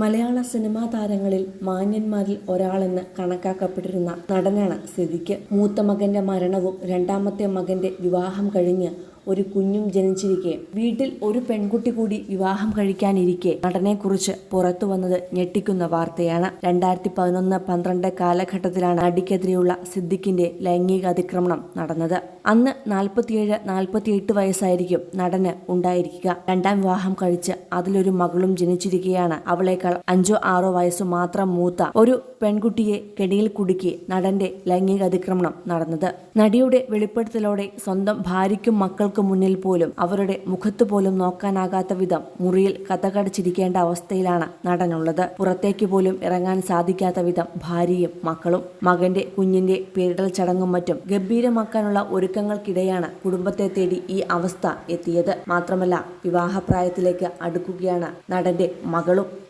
മലയാള cinema താരങ്ങളിൽ മാന്യന്മാരിൽ ഒരാളെന്ന് കണക്കാക്കപ്പെട്ടിരുന്ന നടനാണ് സിദ്ദിഖ്. മൂത്ത മകന്റെ മരണവും രണ്ടാമത്തെ മകന്റെ വിവാഹം കഴിഞ്ഞ് ഒരു കുഞ്ഞും ജനിച്ചിരിക്കെ വീട്ടിൽ ഒരു പെൺകുട്ടി കൂടി വിവാഹം കഴിക്കാനിരിക്കെ നടനെക്കുറിച്ച് പുറത്തു വന്നത് ഞെട്ടിക്കുന്ന വാർത്തയാണ്. 2011-12 കാലഘട്ടത്തിലാണ് നടിക്കെതിരെയുള്ള സിദ്ദിഖിന്റെ ലൈംഗിക അതിക്രമണം നടന്നത്. അന്ന് 47-48 വയസ്സായിരിക്കും നടന് ഉണ്ടായിരിക്കുക. രണ്ടാം വിവാഹം കഴിച്ച് അതിലൊരു മകളും ജനിച്ചിരിക്കെയാണ് അവളേക്കാൾ 5-6 വയസ്സു മാത്രം മൂത്ത ഒരു പെൺകുട്ടിയെ കെണിയിൽ കുടുക്കി നടന്റെ ലൈംഗിക അതിക്രമണം നടന്നത്. നടിയുടെ വെളിപ്പെടുത്തലോടെ സ്വന്തം ഭാര്യയ്ക്കും മക്കൾക്കും മുന്നിൽ പോലും അവരുടെ മുഖത്ത് പോലും നോക്കാനാകാത്ത വിധം മുറിയിൽ കതകടച്ചിരിക്കേണ്ട അവസ്ഥയിലാണ് നടനുള്ളത്. പുറത്തേക്ക് പോലും ഇറങ്ങാൻ സാധിക്കാത്ത വിധം ഭാര്യയും മക്കളും. മകന്റെ കുഞ്ഞിന്റെ പേരിടൽ ചടങ്ങും മറ്റും ഗംഭീരമാക്കാനുള്ള ഒരുക്കങ്ങൾക്കിടെയാണ് കുടുംബത്തെ തേടി ഈ അവസ്ഥ എത്തിയത്. മാത്രമല്ല വിവാഹപ്രായത്തിലേക്ക് അടുക്കുകയാണ് നടന്റെ മകളും.